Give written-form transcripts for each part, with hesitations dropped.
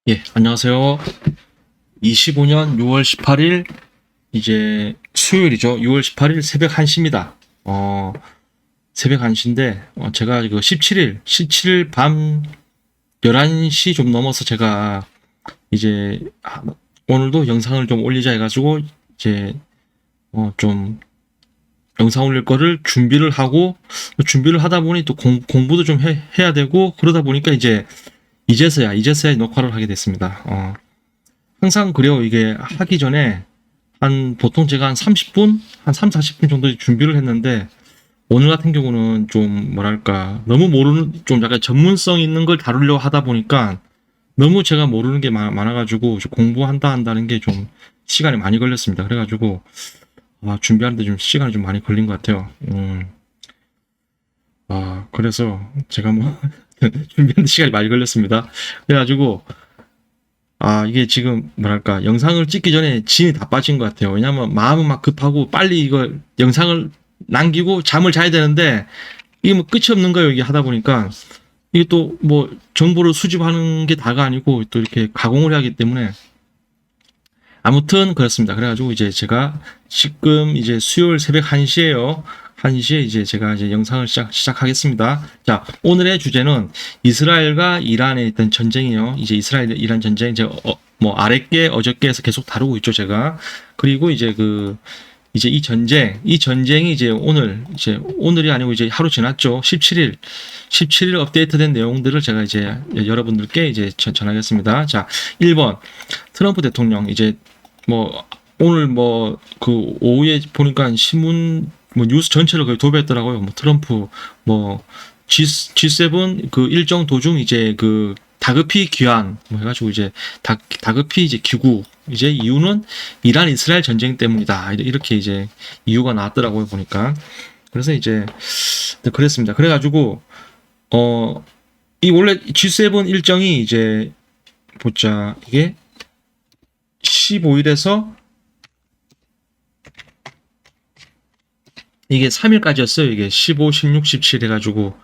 예, 안녕하세요. 25년 6월 18일, 이제 수요일이죠. 6월 18일 새벽 1시입니다. 새벽 1시인데, 제가 이거 17일 밤 11시 좀 넘어서 제가 이제, 오늘도 영상을 좀 올리자 해가지고, 이제, 좀, 영상 올릴 거를 준비를 준비를 하다 보니 또 공부도 좀 해야 되고, 그러다 보니까 이제서야 녹화를 하게 됐습니다. 항상 그래요. 이게 하기 전에 보통 제가 한 30분, 한 3, 40분 정도 준비를 했는데, 오늘 같은 경우는 좀 뭐랄까, 너무 모르는, 좀 약간 전문성 있는 걸 다루려고 하다 보니까 너무 제가 모르는 게 많아가지고 공부한다는 게 좀 시간이 많이 걸렸습니다. 그래가지고, 준비하는데 좀 시간이 좀 많이 걸린 것 같아요. 그래서 제가 준비하는데 시간이 많이 걸렸습니다. 그래가지고, 이게 지금 뭐랄까 영상을 찍기 전에 진이 다 빠진 것 같아요. 왜냐면 마음은 막 급하고 빨리 이거 영상을 남기고 잠을 자야 되는데 이게 뭐 끝이 없는 거예요. 이게 하다 보니까 이게 또 뭐 정보를 수집하는 게 다가 아니고 또 이렇게 가공을 해야 하기 때문에 아무튼 그렇습니다. 그래가지고 이제 제가 지금 이제 수요일 새벽 1시에요. 1시에 이제 제가 이제 영상을 시작하겠습니다. 자, 오늘의 주제는 이스라엘과 이란에 있던 전쟁이요. 이제 이스라엘 이란 전쟁 이제 뭐 아랫게 어저께에서 계속 다루고 있죠, 제가. 그리고 이제 이제 이 전쟁이 이제 오늘이 아니고 이제 하루 지났죠. 17일 업데이트된 내용들을 제가 이제 여러분들께 이제 전하겠습니다. 자, 1번 트럼프 대통령 이제 뭐 오늘 뭐 그 오후에 보니까 신문 뭐 뉴스 전체를 거의 도배했더라고요. 뭐 트럼프 뭐 G7 그 일정 도중 이제 그 다급히 귀환 뭐 해가지고 이제 다급히 이제 귀국 이제 이유는 이란 이스라엘 전쟁 때문이다 이렇게 이제 이유가 나왔더라고요 보니까. 그래서 이제 그랬습니다. 그래가지고 이 원래 G7 일정이 이제 보자 이게 15일에서 이게 3일까지였어요. 이게 15, 16, 17 해가지고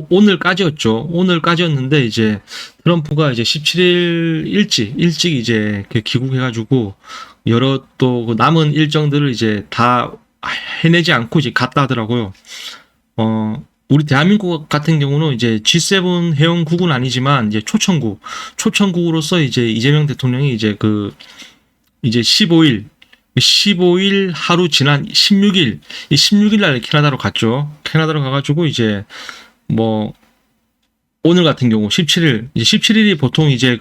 오늘까지였죠. 오늘까지였는데 이제 트럼프가 이제 17일 일찍 이제 귀국해가지고 여러 또 그 남은 일정들을 이제 다 해내지 않고 이제 갔다 하더라고요. 우리 대한민국 같은 경우는 이제 G7 회원국은 아니지만 이제 초청국으로서 이제 이재명 대통령이 이제 이제 15일 하루 지난 16일 날 캐나다로 갔죠. 캐나다로 가가지고 이제 뭐 오늘 같은 경우 17일이 보통 이제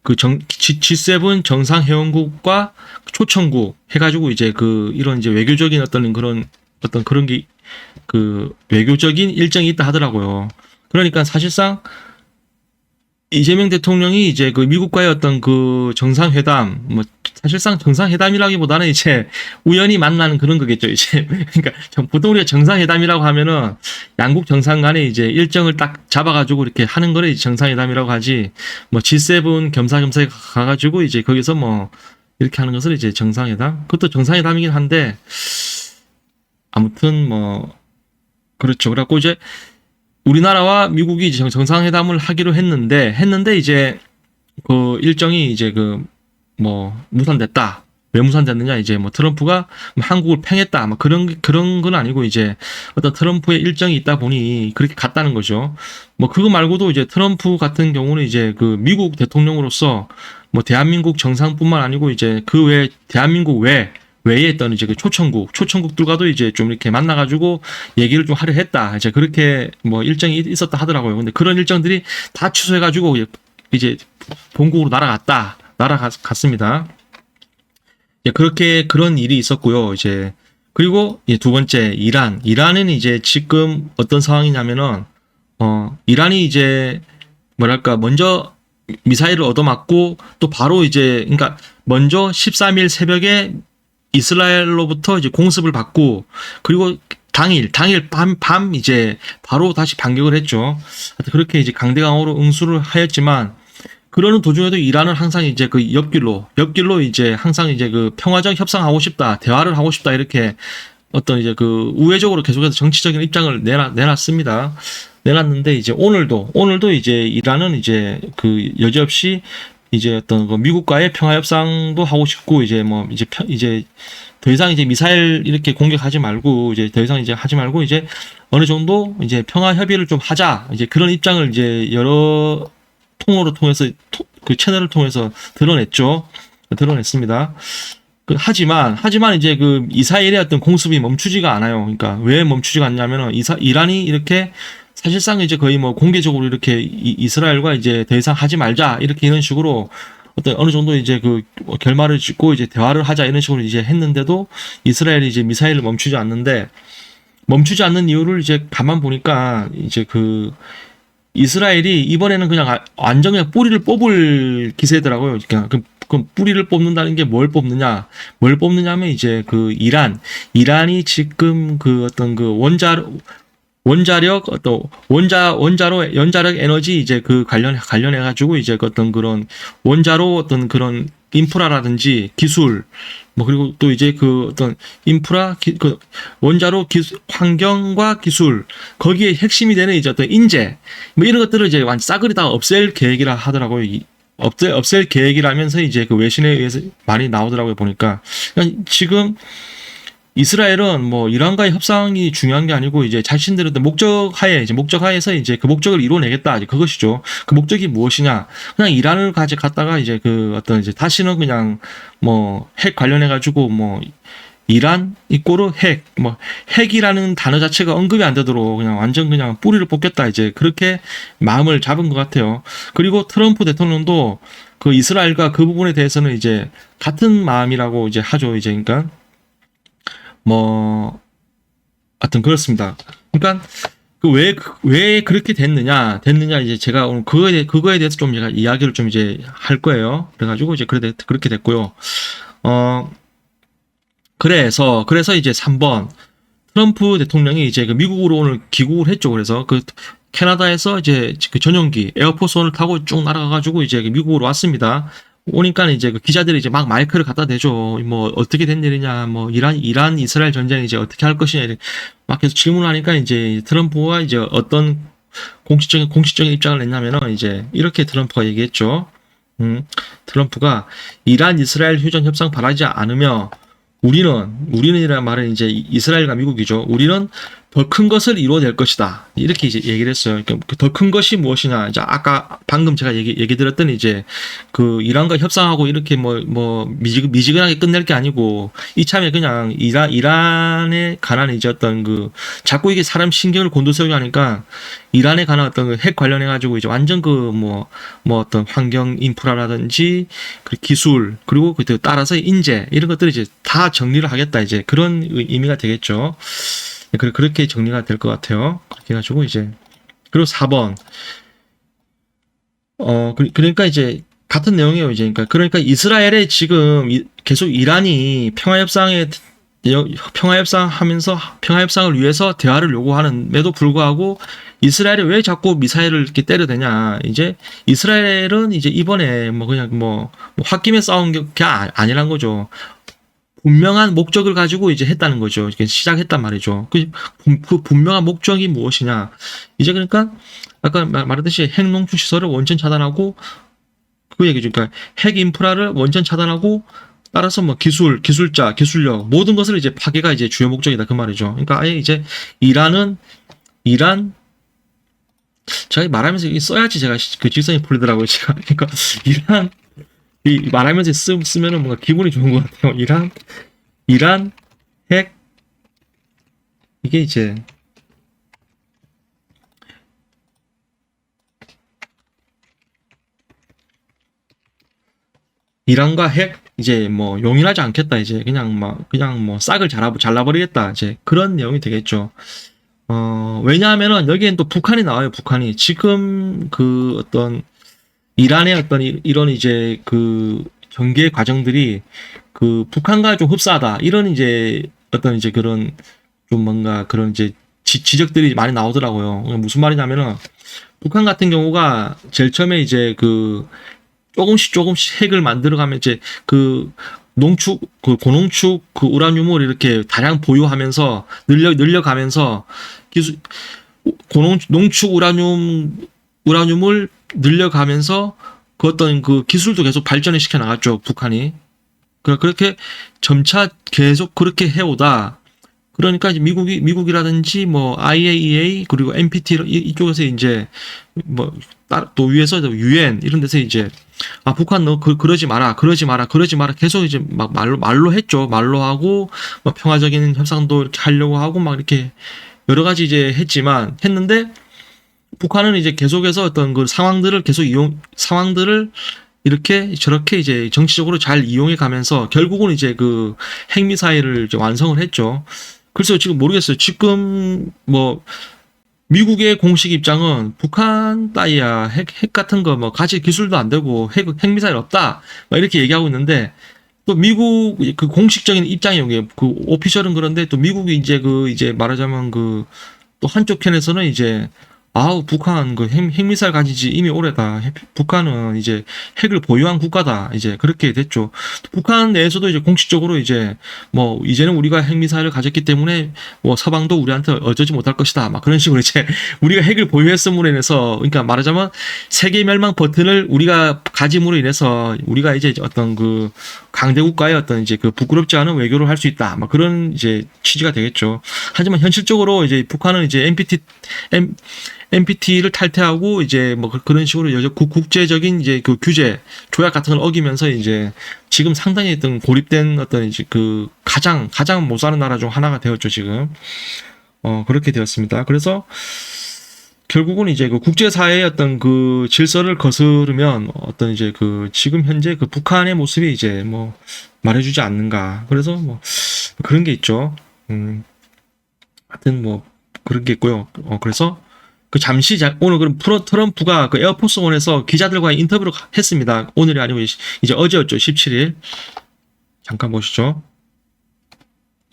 G7 정상 회원국과 초청국 해가지고 이제 이런 이제 외교적인 어떤 그런 게 외교적인 일정이 있다 하더라고요. 그러니까 사실상 이재명 대통령이 이제 미국과의 어떤 정상회담, 뭐, 사실상 정상회담이라기보다는 이제 우연히 만나는 그런 거겠죠, 이제. 그러니까 보통 우리가 정상회담이라고 하면은 양국 정상 간에 이제 일정을 딱 잡아가지고 이렇게 하는 거를 이제 정상회담이라고 하지, 뭐 G7 겸사겸사 가가지고 이제 거기서 뭐 이렇게 하는 것을 이제 정상회담? 그것도 정상회담이긴 한데, 아무튼 뭐, 그렇죠. 그래갖고 이제 우리나라와 미국이 이제 정상회담을 하기로 했는데 이제 일정이 이제 무산됐다. 왜 무산됐느냐? 이제 뭐 트럼프가 한국을 팽했다. 뭐 그런 건 아니고 이제 어떤 트럼프의 일정이 있다 보니 그렇게 갔다는 거죠. 뭐 그거 말고도 이제 트럼프 같은 경우는 이제 미국 대통령으로서 뭐 대한민국 정상뿐만 아니고 이제 외 대한민국 외에 있던 이제 초청국들과도 이제 좀 이렇게 만나가지고 얘기를 좀 하려 했다. 이제 그렇게 뭐 일정이 있었다 하더라고요. 근데 그런 일정들이 다 취소해가지고 이제 본국으로 날아갔습니다. 그렇게 그런 일이 있었고요. 이제 그리고 두 번째 이란은 이제 지금 어떤 상황이냐면은 이란이 이제 뭐랄까 먼저 미사일을 얻어맞고 또 바로 이제 그러니까 먼저 13일 새벽에 이스라엘로부터 이제 공습을 받고 그리고 당일 밤 이제 바로 다시 반격을 했죠. 그렇게 이제 강대강으로 응수를 하였지만 그러는 도중에도 이란은 항상 이제 옆길로 이제 항상 이제 평화적 협상하고 싶다, 대화를 하고 싶다 이렇게 어떤 이제 그 우회적으로 계속해서 정치적인 입장을 내놨습니다. 내놨는데 이제 오늘도 이제 이란은 이제 그 여지없이 이제 어떤 그 미국과의 평화 협상도 하고 싶고 이제 뭐 이제 더 이상 이제 미사일 이렇게 공격하지 말고 이제 더 이상 이제 하지 말고 이제 어느 정도 이제 평화 협의를 좀 하자 이제 그런 입장을 이제 여러 통로를 통해서 그 채널을 통해서 드러냈습니다. 하지만 이제 그 이스라엘의 어떤 공습이 멈추지가 않아요. 그러니까 왜 멈추지가 않냐면은 이란이 이렇게 사실상 이제 거의 뭐 공개적으로 이렇게 이스라엘과 이제 더 이상 하지 말자 이렇게 이런 식으로 어떤 어느 정도 이제 그 결말을 짓고 이제 대화를 하자 이런 식으로 이제 했는데도 이스라엘이 이제 미사일을 멈추지 않는 이유를 이제 가만 보니까 이제 그 이스라엘이 이번에는 그냥 완전 그냥 뿌리를 뽑을 기세더라고요. 그러니까 그럼 뿌리를 뽑는다는 게 뭘 뽑느냐면 이제 그 이란이 지금 그 어떤 그 원자력 어떤 원자력 에너지 이제 그 관련해 가지고 이제 그 어떤 그런 원자로 어떤 그런 인프라라든지 기술 뭐 그리고 또 이제 그 어떤 그 원자로 환경과 기술 거기에 핵심이 되는 이제 어떤 인재 뭐 이런 것들을 이제 완전 싸그리 다 없앨 계획이라 하더라고요. 없앨 계획이라면서 이제 그 외신에 의해서 많이 나오더라고요. 보니까 그러니까 지금 이스라엘은 뭐 이란과의 협상이 중요한 게 아니고 이제 자신들의 목적하에서 이제 그 목적을 이뤄내겠다. 이제 그것이죠. 그 목적이 무엇이냐? 그냥 이란을 갖다가 이제 그 어떤 이제 다시는 그냥 뭐 핵 관련해 가지고 뭐 이란 이꼬르 핵이라는 단어 자체가 언급이 안 되도록 그냥 완전 그냥 뿌리를 뽑겠다. 이제 그렇게 마음을 잡은 것 같아요. 그리고 트럼프 대통령도 그 이스라엘과 그 부분에 대해서는 이제 같은 마음이라고 이제 하죠. 이제 그러니까 뭐 하여튼 그렇습니다. 그러니까 왜 그렇게 됐느냐 이제 제가 오늘 그거에 대해서 좀 제가 이야기를 좀 이제 할 거예요. 그래가지고 이제 그렇게 됐고요. 그래서 이제 3번 트럼프 대통령이 이제 그 미국으로 오늘 귀국을 했죠. 그래서 그 캐나다에서 이제 그 전용기 에어포스 원을 타고 쭉 날아가가지고 이제 미국으로 왔습니다. 오니까 이제 그 기자들이 이제 막 마이크를 갖다 대죠. 뭐 어떻게 된 일이냐, 뭐 이란 이스라엘 전쟁 이제 어떻게 할 것이냐 막 계속 질문하니까 이제 트럼프가 이제 어떤 공식적인 입장을 냈냐면은 이제 이렇게 트럼프가 얘기했죠. 트럼프가 이란 이스라엘 휴전 협상 바라지 않으며 우리는이라는 말은 이제 이스라엘과 미국이죠. 우리는 더 큰 것을 이루어낼 것이다. 이렇게 이제 얘기를 했어요. 그러니까 더 큰 것이 무엇이냐. 이제 아까 방금 제가 얘기 드렸더니 이제 그 이란과 협상하고 이렇게 미지근하게 끝낼 게 아니고 이참에 그냥 이란에 관한 이제 어떤 그 자꾸 이게 사람 신경을 곤두세우게 하니까 이란에 관한 어떤 그 핵 관련해 가지고 이제 완전 그 어떤 환경 인프라라든지 그 기술 그리고 그 따라서 인재 이런 것들을 이제 다 정리를 하겠다. 이제 그런 의미가 되겠죠. 그렇게 정리가 될 것 같아요. 그렇게 해가지고 이제 그리고 4번 그러니까 이제 같은 내용이에요. 이제 그러니까 이스라엘에 지금 계속 이란이 평화협상을 위해서 대화를 요구하는데도 불구하고 이스라엘이 왜 자꾸 미사일을 이렇게 때려대냐. 이제 이스라엘은 이제 이번에 그냥 홧김에 싸운 게 아니란 거죠. 분명한 목적을 가지고 이제 했다는 거죠. 시작했단 말이죠. 그 분명한 목적이 무엇이냐. 이제 그러니까 아까 말했듯이 핵 농축 시설을 원천 차단하고 그 얘기죠. 그러니까 핵 인프라를 원천 차단하고 따라서 기술자, 기술력 모든 것을 이제 파괴가 이제 주요 목적이다 그 말이죠. 그러니까 아예 이제 이란 제가 말하면서 써야지 제가 그 직선이 풀리더라고요. 제가 그러니까 이란 말하면서 쓰면은 뭔가 기분이 좋은 것 같아요. 이란 핵 이게 이제 이란과 핵 이제 용인하지 않겠다. 이제 그냥 싹을 잘라버리겠다. 이제 그런 내용이 되겠죠. 왜냐하면은 여기엔 또 북한이 나와요. 북한이 지금 그 어떤 이란의 어떤 이런 이제 그 전개 과정들이 그 북한과 좀 흡사하다. 이런 이제 어떤 이제 그런 좀 뭔가 그런 이제 지적들이 많이 나오더라고요. 무슨 말이냐면은 북한 같은 경우가 제일 처음에 이제 그 조금씩 핵을 만들어가면 이제 그 고농축 그 우라늄을 이렇게 다량 보유하면서 늘려가면서 농축 우라늄을 늘려가면서 그 어떤 그 기술도 계속 발전을 시켜 나갔죠, 북한이. 그렇게 점차 계속 그렇게 해오다. 그러니까 이제 미국이라든지 뭐 IAEA 그리고 NPT 이쪽에서 이제 뭐 또 위에서 UN 이런 데서 이제 북한 너 그러지 마라 계속 이제 막 말로 했죠. 말로 하고 뭐 평화적인 협상도 이렇게 하려고 하고 막 이렇게 여러 가지 이제 했는데 북한은 이제 계속해서 어떤 그 상황들을 이렇게 저렇게 이제 정치적으로 잘 이용해 가면서 결국은 이제 그 핵미사일을 이제 완성을 했죠. 그래서 지금 모르겠어요. 지금 뭐 미국의 공식 입장은 북한 따위야 핵 같은 거 뭐 가질 기술도 안 되고 핵미사일 없다 막 이렇게 얘기하고 있는데 또 미국 그 공식적인 입장이 그 오피셜은 그런데 또 미국이 이제 말하자면 그 또 한쪽 편에서는 이제 북한 그 핵미사일 가지지 이미 오래다. 북한은 이제 핵을 보유한 국가다. 이제 그렇게 됐죠. 북한 내에서도 이제 공식적으로 이제 뭐 이제는 우리가 핵미사일을 가졌기 때문에 뭐 서방도 우리한테 어쩌지 못할 것이다. 막 그런 식으로 이제 우리가 핵을 보유했음으로 인해서 그러니까 말하자면 세계 멸망 버튼을 우리가 가짐으로 인해서 우리가 이제 어떤 그 강대국가의 어떤 이제 그 부끄럽지 않은 외교를 할 수 있다. 막 그런 이제 취지가 되겠죠. 하지만 현실적으로 이제 북한은 이제 NPT를 탈퇴하고 이제 뭐 그런 식으로 국제적인 이제 그 규제 조약 같은 걸 어기면서 이제 지금 상당히 어떤 고립된 어떤 이제 그 가장 못 사는 나라 중 하나가 되었죠 지금. 그렇게 되었습니다. 그래서 결국은 이제 그 국제사회의 어떤 그 질서를 거스르면 어떤 이제 그 지금 현재 그 북한의 모습이 이제 뭐 말해주지 않는가. 그래서 뭐 그런 게 있죠. 하여튼 뭐 그런 게 있고요. 그래서 그 잠시 오늘 그럼 트럼프가 그 에어포스 원에서 기자들과의 인터뷰를 했습니다. 오늘이 아니고 이제 어제였죠. 17일. 잠깐 보시죠.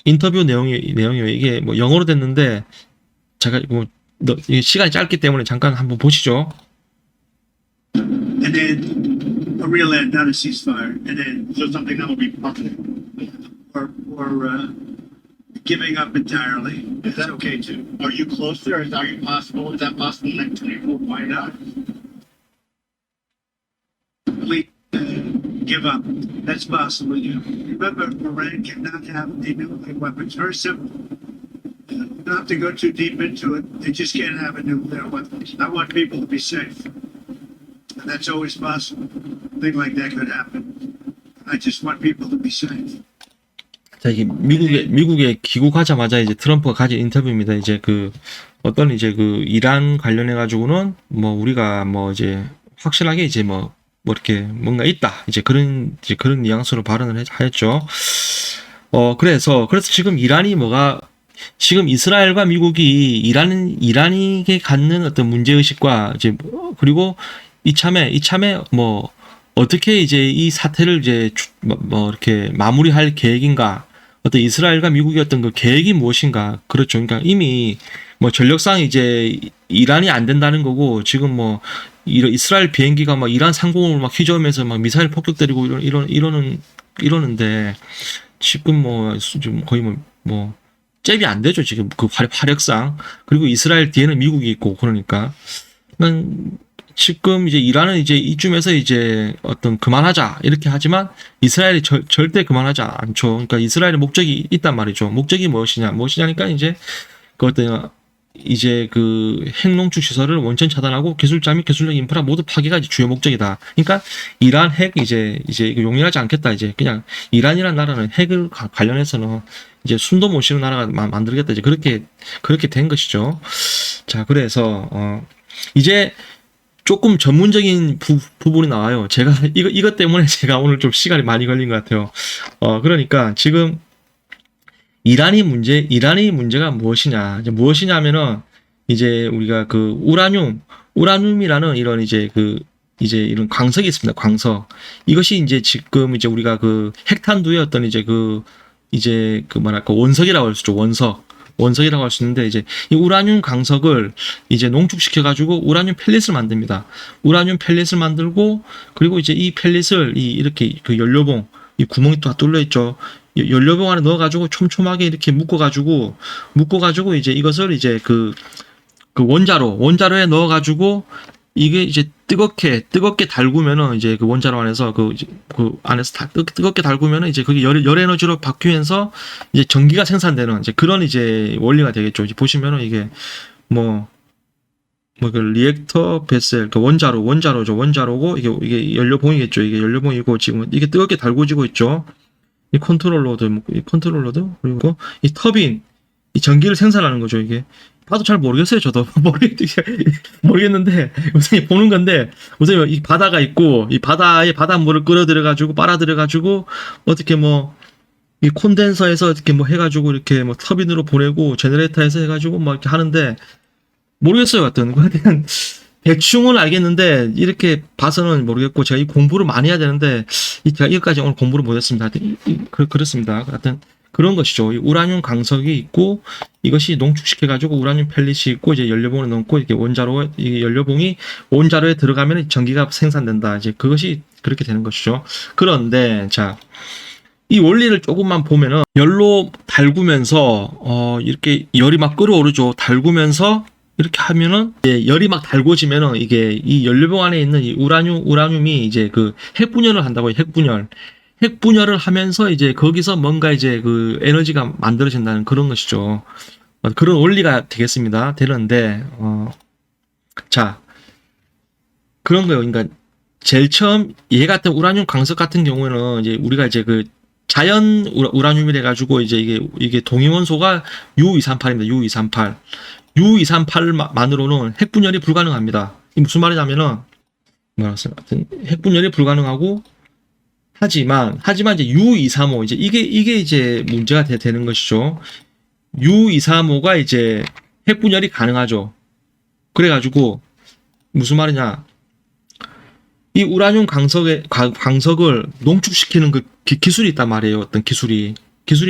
인터뷰 내용이에요. 이게 뭐 영어로 됐는데 제가 뭐 시간이 짧기 때문에 잠깐 한번 보시죠. And then a real end, not a ceasefire. And then so something that will be positive, or giving up entirely. Is that okay too? Are you close there? Are you possible? Is that possible in the next 24? Why not? Please give up. That's possible. You remember, Iran cannot have a nuclear weapon. It's very simple. You don't have to go too deep into it. They just can't have a nuclear weapon. I want people to be safe. And that's always possible. A thing like that could happen. I just want people to be safe. 자, 이게 미국에 귀국하자마자 이제 트럼프가 가진 인터뷰입니다. 이제 그 어떤 이제 그 이란 관련해 가지고는 뭐 우리가 뭐 이제 확실하게 이제 뭐 이렇게 뭔가 있다. 이제 그런 뉘앙스로 발언을 하였죠. 그래서 지금 지금 이스라엘과 미국이 이란에게 갖는 어떤 문제의식과 이제 그리고 이참에 뭐 어떻게 이제 이 사태를 이제 뭐 이렇게 마무리할 계획인가, 어떤 이스라엘과 미국의 어떤 그 계획이 무엇인가. 그렇죠. 그러니까 이미 뭐 전력상 이제 이란이 안 된다는 거고, 지금 뭐 이스라엘 비행기가 막 이란 상공을 막 휘저으면서 막 미사일 폭격 때리고 이러는데 지금 뭐 좀 거의 뭐 잽이 안 되죠 지금 그 화력상. 그리고 이스라엘 뒤에는 미국이 있고 그러니까 지금 이제 이란은 이제 이쯤에서 이제 어떤 그만하자 이렇게 하지만 이스라엘이 절대 그만하지 않죠. 그러니까 이스라엘의 목적이 있단 말이죠. 목적이 무엇이냐니까 이제 그 어떤 이제 그 핵농축 시설을 원천 차단하고 기술자 및 기술력 인프라 모두 파괴가 이제 주요 목적이다. 그러니까 이란 핵 이제 이거 용인하지 않겠다. 이제 그냥 이란이라는 나라는 핵을 관련해서는 이제 숨도 못 쉬는 나라가 만들겠다. 이제 그렇게 된 것이죠. 자, 그래서 이제 조금 전문적인 부분이 나와요. 제가 이것 때문에 제가 오늘 좀 시간이 많이 걸린 것 같아요. 그러니까 지금 이란의 문제가 무엇이냐면은 이제 우리가 그 우라늄이라는 이런 이제 이런 광석이 있습니다. 광석. 이것이 이제 지금 이제 우리가 그 핵탄두의 어떤 이제 뭐랄까 원석이라고 할 수 있죠. 원석이라고 할 수 있는데, 이제 이 우라늄 광석을 이제 농축시켜 가지고 우라늄 펠릿을 만듭니다. 우라늄 펠릿을 만들고, 그리고 이제 이 펠릿을 이렇게 그 연료봉 이 구멍이 또 다 뚫려 있죠. 연료봉 안에 넣어가지고 촘촘하게 이렇게 묶어가지고 이제 이것을 이제 그 원자로에 넣어가지고 이게 이제 뜨겁게 달구면은 이제 그 원자로 안에서 그 안에서 다 뜨겁게 달구면은 이제 그게 열 에너지로 바뀌면서 이제 전기가 생산되는 이제 그런 이제 원리가 되겠죠. 이제 보시면은 이게 뭐 그 리액터 베셀 그 원자로죠. 원자로고 이게 연료봉이겠죠. 이게 연료봉이고 지금 이게 뜨겁게 달구지고 있죠. 이 컨트롤러도 그리고 이 터빈 이 전기를 생산하는 거죠. 이게 봐도 잘 모르겠어요. 저도 모르겠는데 우선 보는 건데 우선 이 바다가 있고 이 바다에 바닷물을 끌어들여 가지고 빨아들여 가지고 어떻게 뭐 이 콘덴서에서 어떻게 뭐 해가지고 이렇게 뭐 터빈으로 보내고 제너레이터에서 해가지고 뭐 이렇게 하는데 모르겠어요. 하여튼 그거에 대한 대충은 알겠는데 이렇게 봐서는 모르겠고 제가 이 공부를 많이 해야 되는데 제가 이것까지 오늘 공부를 못했습니다. 하여튼 그렇습니다. 하여튼 그런 것이죠. 이 우라늄 강석이 있고 이것이 농축시켜가지고 우라늄 펠릿이 있고 이제 연료봉을 넣고 이렇게 이 연료봉이 원자로에 들어가면 전기가 생산된다. 이제 그것이 그렇게 되는 것이죠. 그런데 자. 이 원리를 조금만 보면은 열로 달구면서 이렇게 열이 막 끓어오르죠. 달구면서 이렇게 하면은 이제 열이 막 달궈지면은 이게 이 연료봉 안에 있는 이 우라늄이 이제 그 핵분열을 한다고요. 핵분열을 하면서 이제 거기서 뭔가 이제 그 에너지가 만들어진다는 그런 것이죠. 그런 원리가 되는데 자 그런 거예요. 그러니까 제일 처음 얘 같은 우라늄 강석 같은 경우에는 이제 우리가 이제 그 자연 우라늄이래 가지고 이제 이게 동위원소가 U238입니다. U238만으로는 핵분열이 불가능합니다. 이 무슨 말이냐면은 핵분열이 불가능하고 하지만 이제 U235 이제 이게 이제 문제가 되는 것이죠. U235가 이제 핵분열이 가능하죠. 그래 가지고 무슨 말이냐? 이 우라늄 강석을 농축시키는 그 기술이 있단 말이에요. 어떤 기술이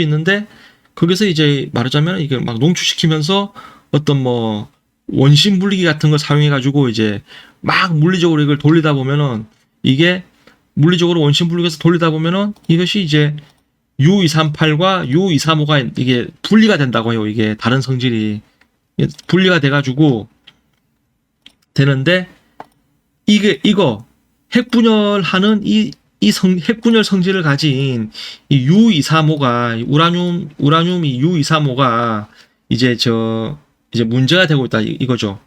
있는데 거기서 이제 말하자면 이게 막 농축시키면서 어떤 뭐 원심 분리기 같은 걸 사용해 가지고 이제 막 물리적으로 이걸 돌리다 보면은 이게 물리적으로 원심 분리해서 돌리다 보면은 이것이 이제 U238과 U235가 이게 분리가 된다고 해요. 이게 다른 성질이 분리가 돼 가지고 되는데 이거 핵분열하는 핵분열 성질을 가진 이 U235가 우라늄이 U235가 이제 문제가 되고 있다 이거죠.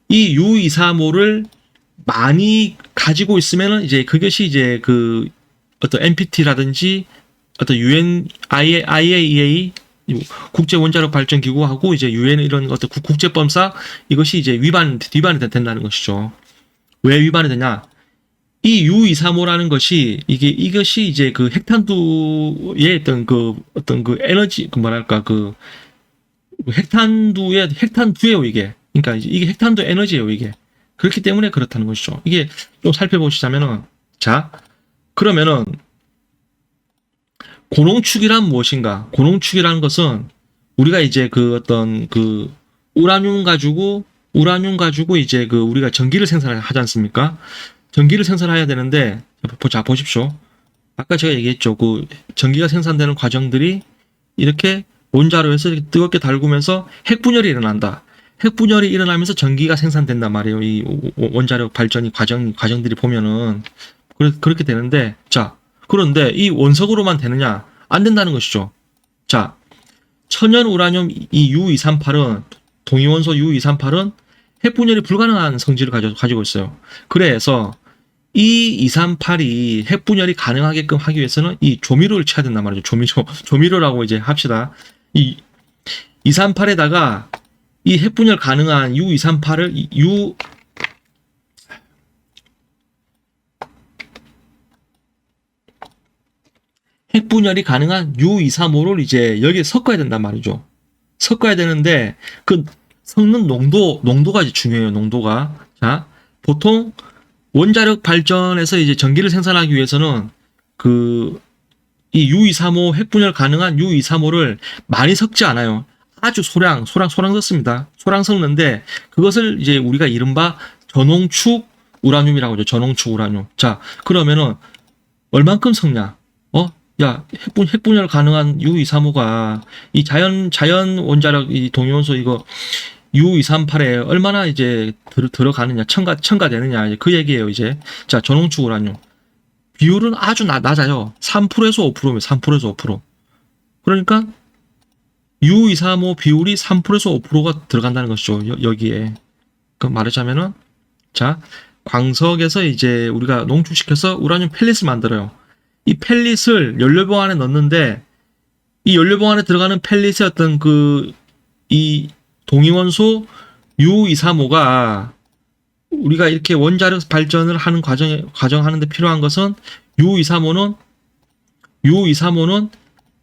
이 U235를 많이 가지고 있으면은 이제 그것이 이제 그 어떤 NPT라든지 어떤 IAEA 국제 원자력 발전 기구하고 이제 UN 이런 어떤 국제법상 이것이 이제 위반이 된다는 것이죠. 왜 위반이 되냐? 이 U235라는 것이 이것이 이제 그 핵탄두의 어떤 그 에너지 핵탄두예요 이게. 그러니까 이게 핵탄두 에너지예요 이게. 그렇기 때문에 그렇다는 것이죠. 이게 좀 살펴보시자면은 자 그러면은 고농축이란 무엇인가? 고농축이라는 것은 우리가 이제 그 어떤 그 우라늄 가지고 이제 그 우리가 전기를 생산하지 않습니까? 전기를 생산해야 되는데 자 보십시오. 아까 제가 얘기했죠. 그 전기가 생산되는 과정들이 이렇게 원자로에서 이렇게 뜨겁게 달구면서 핵분열이 일어난다. 핵분열이 일어나면서 전기가 생산된단 말이에요. 이 원자력 발전이 과정들이 보면은 그렇게 되는데 자 그런데 이 원석으로만 되느냐? 안 된다는 것이죠. 자 천연 우라늄 이 U238은 동위원소 U238은 핵분열이 불가능한 성질을 가지고 있어요. 그래서 이 238이 핵분열이 가능하게끔 하기 위해서는 이 조미료를 쳐야 된단 말이죠. 조미료라고 이제 합시다. 이 238에다가 이 핵분열 가능한 U238을 핵분열이 가능한 U235를 이제 여기에 섞어야 된단 말이죠. 섞어야 되는데 그 섞는 농도가 이제 중요해요. 농도가. 자, 보통 원자력 발전에서 이제 전기를 생산하기 위해서는 이 U235 핵분열 가능한 U235를 많이 섞지 않아요. 아주 소량 섞습니다. 소량 섞는데 그것을 이제 우리가 이른바 저농축 우라늄이라고 하죠. 저농축 우라늄. 자, 그러면은 얼만큼 섞냐? 야, 핵분열 가능한 U235가 이 자연 원자력 이 동위원소 이거 U238에 얼마나 이제 들어가느냐, 첨가되느냐, 이제 그 얘기예요, 이제. 자, 전홍축 우라늄. 비율은 아주 낮아요. 3%에서 5%입니다. 3%에서 5%. 그러니까 U235 비율이 3%에서 5%가 들어간다는 것이죠. 여기에. 그 말하자면은, 자, 광석에서 이제 우리가 농축시켜서 우라늄 펠릿을 만들어요. 이 펠릿을 연료봉 안에 넣는데, 이 연료봉 안에 들어가는 펠릿의 어떤 이 동위원소 U235가 우리가 이렇게 원자력 발전을 하는 과정하는데 필요한 것은 U235는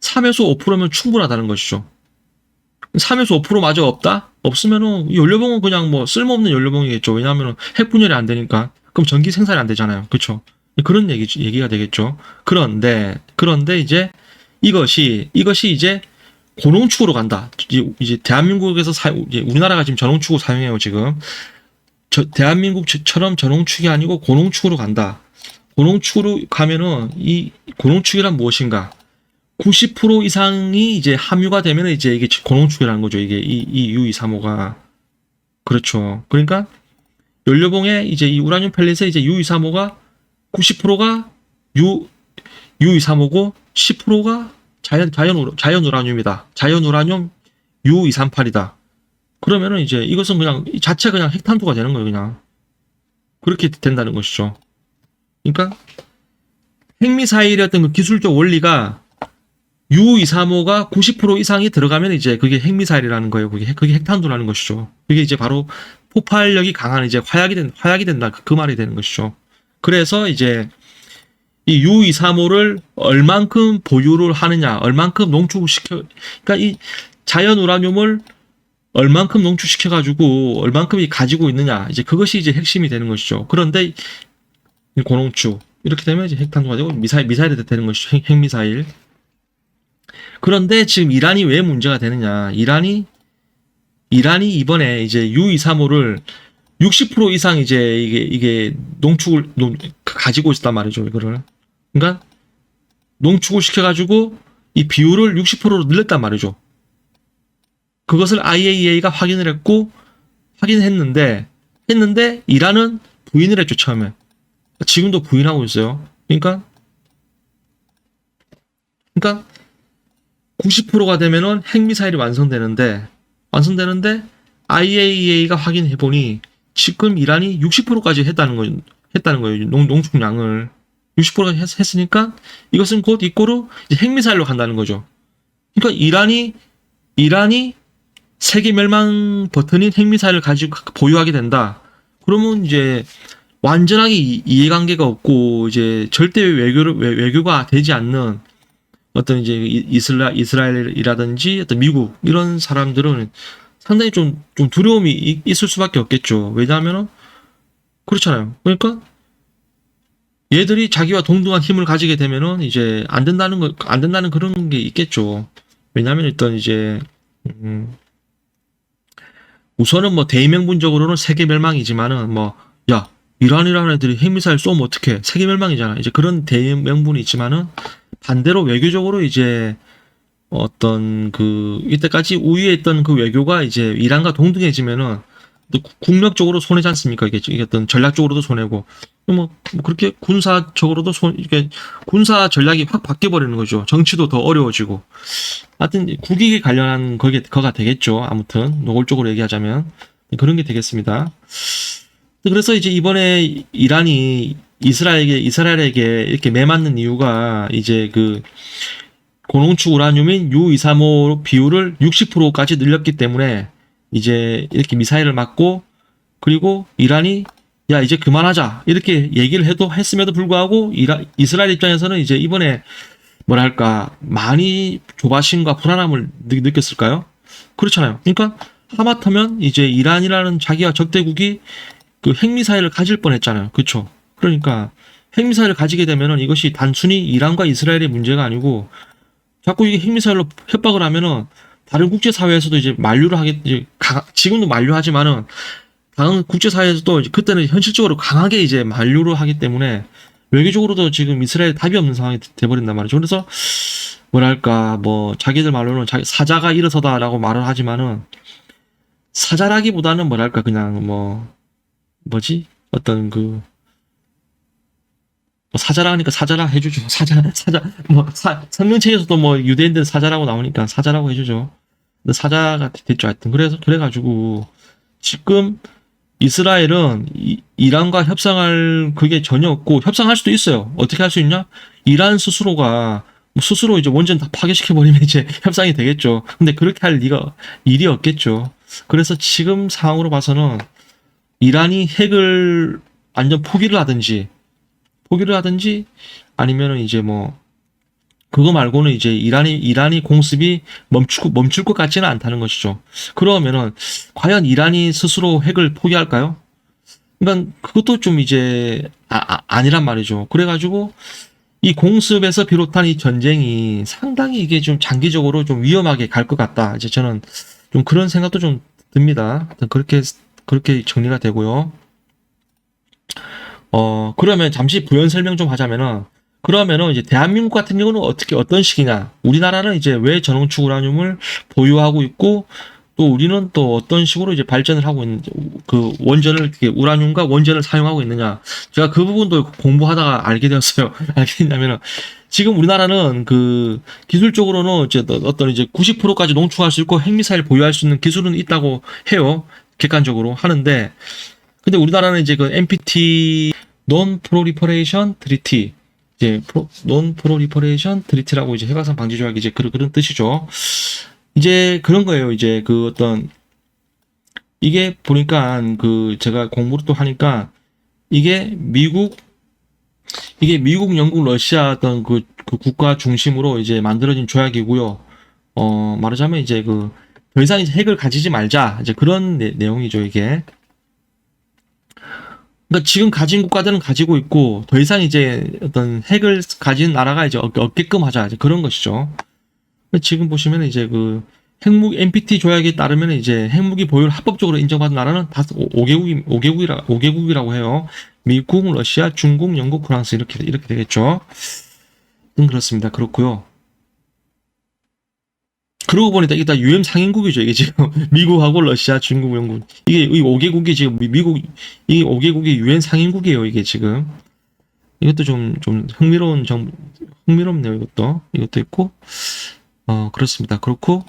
3에서 5%면 충분하다는 것이죠. 3에서 5%마저 없다? 없으면은 이 연료봉은 그냥 뭐 쓸모없는 연료봉이겠죠. 왜냐하면 핵분열이 안 되니까. 그럼 전기 생산이 안 되잖아요. 그렇죠? 그런 얘기가 되겠죠. 그런데 이제 이것이 이제 고농축으로 간다. 이제 대한민국에서 이제 우리나라가 지금 전홍축을 사용해요, 지금. 대한민국처럼 전홍축이 아니고 고농축으로 간다. 고농축으로 가면은 이 고농축이란 무엇인가? 90% 이상이 이제 함유가 되면 이제 이게 고농축이라는 거죠. 이게 이 U235가. 그렇죠. 그러니까 연료봉에 이제 이 우라늄 펠릿에 이제 U235가 90%가 U235고 10%가 자연 우라늄이다. 자연 우라늄 U238이다. 그러면은 이제 이것은 그냥 자체 그냥 핵탄두가 되는 거예요, 그냥. 그렇게 된다는 것이죠. 그러니까 핵미사일의 어떤 그 기술적 원리가 U235가 90% 이상이 들어가면 이제 그게 핵미사일이라는 거예요. 그게 핵탄두라는 것이죠. 그게 이제 바로 폭발력이 강한 이제 화약이 된다. 그 말이 되는 것이죠. 그래서 이제 이 U235를 얼만큼 보유를 하느냐, 얼만큼 농축을 그러니까 이 자연 우라늄을 얼만큼 농축시켜가지고 얼만큼이 가지고 있느냐, 이제 그것이 이제 핵심이 되는 것이죠. 그런데 고농축 이렇게 되면 이제 핵탄두가 되고 미사일이 되는 것이죠. 핵미사일. 그런데 지금 이란이 왜 문제가 되느냐? 이란이 이번에 이제 U235를 60% 이상 이제 이게 농축을 가지고 있단 말이죠. 이거를. 그러니까 농축을 시켜가지고 이 비율을 60%로 늘렸단 말이죠. 그것을 IAEA가 확인했는데 이란은 부인을 했죠, 처음에. 지금도 부인하고 있어요. 그러니까 90%가 되면은 핵미사일이 완성되는데 IAEA가 확인해 보니 지금 이란이 60%까지 했다는 거예요. 농축량을 60%까지 했으니까 이것은 곧 이꼬로 이제 핵미사일로 간다는 거죠. 그러니까 이란이 세계 멸망 버튼인 핵미사일을 가지고 보유하게 된다. 그러면 이제 완전하게 이해관계가 없고 이제 절대 외교가 되지 않는 어떤 이제 이스라엘이라든지 어떤 미국 이런 사람들은 상당히 좀 두려움이 있을 수밖에 없겠죠. 왜냐하면은 그렇잖아요. 그러니까 얘들이 자기와 동등한 힘을 가지게 되면은 이제 안 된다는 그런 게 있겠죠. 왜냐하면 일단 이제 우선은 뭐 대의명분적으로는 세계 멸망이지만은 뭐 야, 이란이라는 애들이 핵미사일 쏘면 어떡해? 세계 멸망이잖아. 이제 그런 대의명분이 있지만은 반대로 외교적으로 이제 어떤 이때까지 우위에 있던 그 외교가 이제 이란과 동등해지면은 또 국력적으로 손해지 않습니까? 이게 어떤 전략적으로도 손해고 뭐 그렇게 군사적으로도 이게 군사 전략이 확 바뀌어 버리는 거죠. 정치도 더 어려워지고. 하여튼 국익에 관련한 거가 되겠죠. 아무튼 노골적으로 얘기하자면 그런 게 되겠습니다. 그래서 이제 이번에 이란이 이스라엘에게 이렇게 매맞는 이유가 이제 고농축 우라늄인 U235 비율을 60%까지 늘렸기 때문에 이제 이렇게 미사일을 맞고 그리고 이란이 야 이제 그만하자 이렇게 얘기를 했음에도 불구하고 이스라엘 입장에서는 이제 이번에 뭐랄까 많이 조바심과 불안함을 느꼈을까요? 그렇잖아요. 그러니까 하마터면 이제 이란이라는 자기와 적대국이 핵미사일을 가질 뻔했잖아요. 그렇죠? 그러니까 핵미사일을 가지게 되면은 이것이 단순히 이란과 이스라엘의 문제가 아니고 자꾸 이게 핵미사일로 협박을 하면은 다른 국제사회에서도 이제 지금도 만류하지만은 다른 국제사회에서도 그때는 현실적으로 강하게 이제 만류를 하기 때문에 외교적으로도 지금 이스라엘 답이 없는 상황이 돼버린단 말이죠. 그래서 뭐랄까 뭐 자기들 말로는 사자가 일어서다라고 말을 하지만은 사자라기보다는 뭐랄까 그냥 뭐지 어떤 그 사자라 하니까 사자라 해주죠. 사자 성경책에서도 뭐 유대인들 사자라고 나오니까 사자라고 해주죠. 근데 사자가 됐죠. 하여튼 그래가지고 지금 이스라엘은 이란과 협상할 그게 전혀 없고, 협상할 수도 있어요. 어떻게 할 수 있냐? 이란 스스로가 스스로 이제 원전 다 파괴시켜버리면 이제 협상이 되겠죠. 근데 그렇게 할 일이 없겠죠. 그래서 지금 상황으로 봐서는 이란이 핵을 완전 포기를 하든지 아니면은 이제 뭐 그거 말고는 이제 이란이 공습이 멈출 것 같지는 않다는 것이죠. 그러면은 과연 이란이 스스로 핵을 포기할까요? 그러니까 그것도 좀 이제 아니란 말이죠. 그래가지고 이 공습에서 비롯한 이 전쟁이 상당히 이게 좀 장기적으로 좀 위험하게 갈 것 같다. 이제 저는 좀 그런 생각도 좀 듭니다. 그렇게 정리가 되고요. 그러면 잠시 부연 설명 좀 하자면은, 그러면은 이제 대한민국 같은 경우는 어떤 식이냐? 우리나라는 이제 왜 전원축 우라늄을 보유하고 있고, 또 우리는 또 어떤 식으로 이제 발전을 하고 있는, 그 원전을, 우라늄과 원전을 사용하고 있느냐? 제가 그 부분도 공부하다가 알게 되었어요. 알게 됐냐면은, 지금 우리나라는 그 기술적으로는 이제 어떤 이제 90%까지 농축할 수 있고 핵미사일 보유할 수 있는 기술은 있다고 해요. 객관적으로 하는데, 근데 우리나라는 이제 그 NPT Non-Proliferation Treaty, 이제 Non-Proliferation Treaty라고 이제 핵확산 방지 조약 이제 그런 뜻이죠. 이제 그런 거예요. 이제 그 어떤 이게 보니까 그 제가 공부를 또 하니까 이게 미국, 영국, 러시아 어떤 그 국가 중심으로 이제 만들어진 조약이고요. 말하자면 이제 더 이상 이제 핵을 가지지 말자, 이제 그런 내용이죠, 이게. 그러니까 지금 가진 국가들은 가지고 있고 더 이상 이제 어떤 핵을 가진 나라가 이제 없게끔 하자, 이제 그런 것이죠. 지금 보시면 이제 NPT 조약에 따르면 이제 핵무기 보유를 합법적으로 인정받은 나라는 5개국이라고 해요. 미국, 러시아, 중국, 영국, 프랑스 이렇게 되겠죠. 그렇습니다. 그렇고요. 그러고 보니까 이게 다 UN 상인국이죠. 이게 지금 미국하고 러시아, 중국, 영국, 이게 이 5개국이 지금 이 5개국이 UN 상인국이에요. 이게 지금 이것도 좀 흥미롭네요. 이것도 있고, 그렇습니다. 그렇고,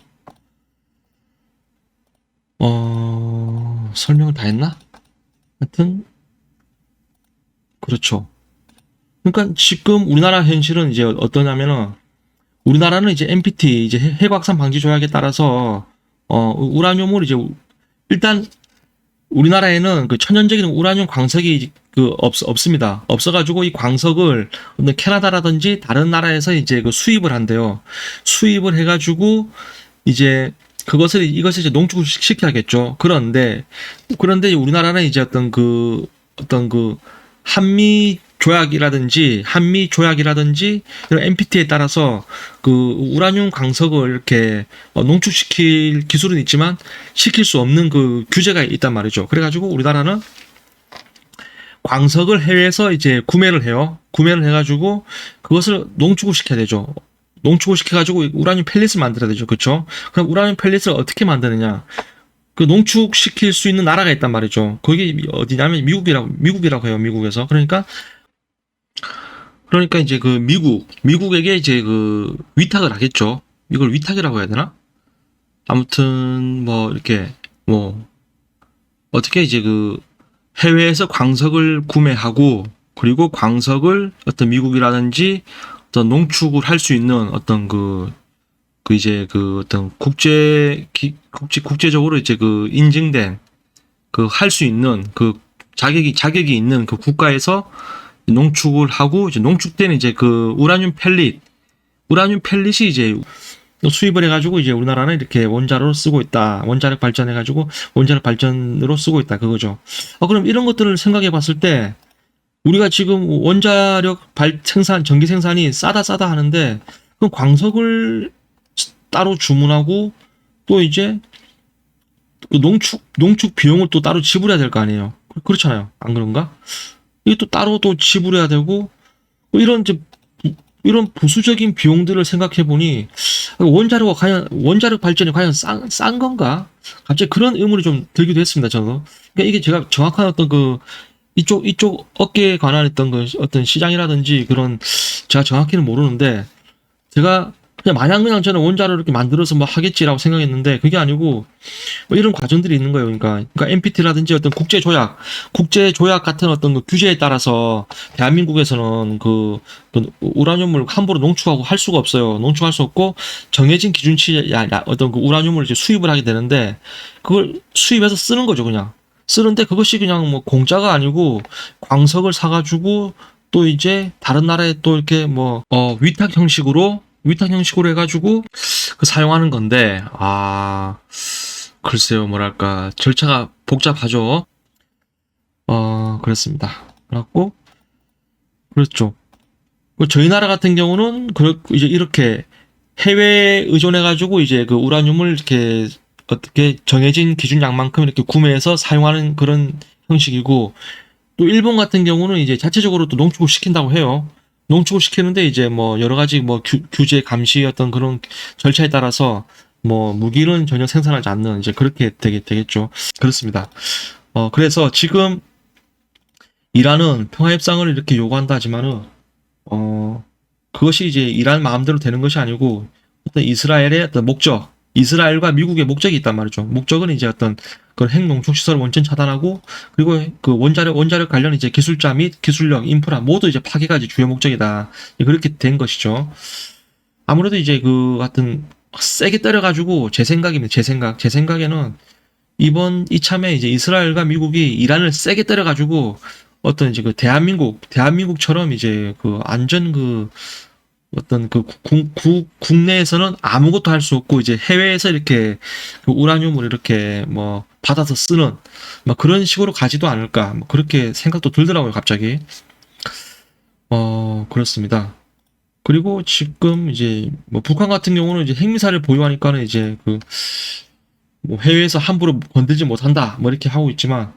설명을 다 했나? 하여튼 그렇죠. 그러니까 지금 우리나라 현실은 이제 어떠냐면은, 우리나라는 이제 NPT, 이제 핵확산 방지 조약에 따라서 우라늄을 이제 일단 우리나라에는 그 천연적인 우라늄 광석이 없습니다. 없어가지고 이 광석을 캐나다라든지 다른 나라에서 이제 수입을 한대요. 수입을 해가지고 이제 이것을 이제 농축을 시켜야겠죠. 그런데 우리나라는 이제 어떤 한미 조약이라든지 이런 NPT에 따라서 우라늄 광석을 이렇게 농축시킬 기술은 있지만 시킬 수 없는 규제가 있단 말이죠. 그래가지고 우리나라는 광석을 해외에서 이제 구매를 해요. 구매를 해가지고 그것을 농축을 시켜야 되죠. 농축을 시켜가지고 우라늄 펠릿을 만들어야 되죠. 그렇죠? 그럼 우라늄 펠릿을 어떻게 만드느냐? 농축시킬 수 있는 나라가 있단 말이죠. 거기 어디냐면 미국이라고 해요. 미국에서. 그러니까 이제 미국에게 이제 위탁을 하겠죠. 이걸 위탁이라고 해야 되나? 아무튼 이렇게 어떻게 이제 해외에서 광석을 구매하고, 그리고 광석을 어떤 미국이라든지 어떤 농축을 할 수 있는 어떤 어떤 국제적으로 이제 인증된 할 수 있는 자격이 있는 국가에서 농축을 하고, 이제 농축된 이제 우라늄 펠릿이 이제 수입을 해가지고 이제 우리나라는 이렇게 원자로로 쓰고 있다. 원자력 발전해가지고 원자력 발전으로 쓰고 있다. 그거죠. 그럼 이런 것들을 생각해 봤을 때, 우리가 지금 원자력 전기 생산이 싸다 하는데, 그럼 광석을 따로 주문하고, 또 이제 농축 비용을 또 따로 지불해야 될 거 아니에요. 그렇잖아요. 안 그런가? 이게 또 따로 또 지불해야 되고, 뭐 이런 부수적인 비용들을 생각해 보니 원자력 발전이 과연 싼 건가? 갑자기 그런 의문이 좀 들기도 했습니다. 저도. 그러니까 이게 제가 정확한 어떤 이쪽 업계에 관한 어떤 시장이라든지 그런 제가 정확히는 모르는데 제가 그냥 마냥 그냥 저는 원자로 이렇게 만들어서 뭐 하겠지라고 생각했는데 그게 아니고 뭐 이런 과정들이 있는 거예요. 그러니까 NPT라든지 어떤 국제 조약 같은 어떤 그 규제에 따라서 대한민국에서는 그 우라늄을 함부로 농축하고 할 수가 없어요. 농축할 수 없고 정해진 기준치에 어떤 그 우라늄을 이제 수입을 하게 되는데 그걸 수입해서 쓰는 거죠, 그냥. 쓰는데 그것이 그냥 뭐 공짜가 아니고 광석을 사가지고 또 이제 다른 나라에 또 이렇게 뭐 위탁 형식으로 해가지고 그 사용하는 건데 글쎄요, 뭐랄까 절차가 복잡하죠. 그렇습니다. 그렇고 그렇죠. 저희 나라 같은 경우는 이제 이렇게 해외에 의존해가지고 이제 그 우라늄을 이렇게 어떻게 정해진 기준량만큼 이렇게 구매해서 사용하는 그런 형식이고 또 일본 같은 경우는 이제 자체적으로 또 농축을 시킨다고 해요. 농축을 시키는데 이제 뭐 여러 가지 뭐 규제 감시 어떤 그런 절차에 따라서 뭐 무기는 전혀 생산하지 않는 이제 그렇게 되겠죠. 그렇습니다. 그래서 지금 이란은 평화협상을 이렇게 요구한다 하지만은 그것이 이제 이란 마음대로 되는 것이 아니고 어떤 이스라엘의 어떤 목적, 이스라엘과 미국의 목적이 있단 말이죠. 목적은 이제 어떤 그 핵농축 시설을 원천 차단하고 그리고 그 원자력 관련 이제 기술자 및 기술력, 인프라 모두 이제 파괴가 이제 주요 목적이다. 그렇게 된 것이죠. 아무래도 이제 그 같은 세게 때려가지고 제 생각에는 이번 이참에 이제 이스라엘과 미국이 이란을 세게 때려가지고 어떤 이제 그 대한민국처럼 이제 그 안전 어떤 국내에서는 아무것도 할 수 없고 이제 해외에서 이렇게 그 우라늄을 이렇게 뭐 받아서 쓰는 뭐 그런 식으로 가지도 않을까 뭐 그렇게 생각도 들더라고요, 갑자기. 그렇습니다. 그리고 지금 이제 뭐 북한 같은 경우는 이제 핵미사일을 보유하니까는 이제 뭐 해외에서 함부로 건들지 못한다 뭐 이렇게 하고 있지만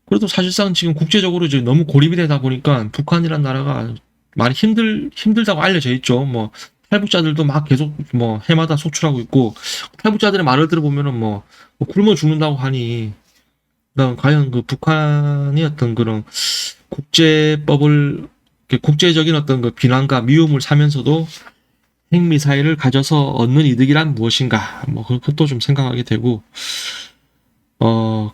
그래도 사실상 지금 국제적으로 이제 너무 고립이 되다 보니까 북한이란 나라가 많이 힘들다고 알려져 있죠. 뭐 탈북자들도 막 계속 뭐 해마다 속출하고 있고 탈북자들의 말을 들어보면은 뭐 굶어 죽는다고 하니 과연 그 북한이 어떤 그런 국제적인 어떤 그 비난과 미움을 사면서도 핵미사일을 가져서 얻는 이득이란 무엇인가 뭐 그것도 좀 생각하게 되고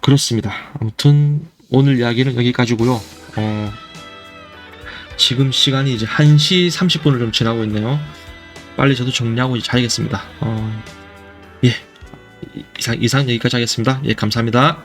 그렇습니다. 아무튼 오늘 이야기는 여기까지고요. 지금 시간이 이제 1시 30분을 좀 지나고 있네요. 빨리 저도 정리하고 이제 자야겠습니다. 예. 이상 여기까지 하겠습니다. 예, 감사합니다.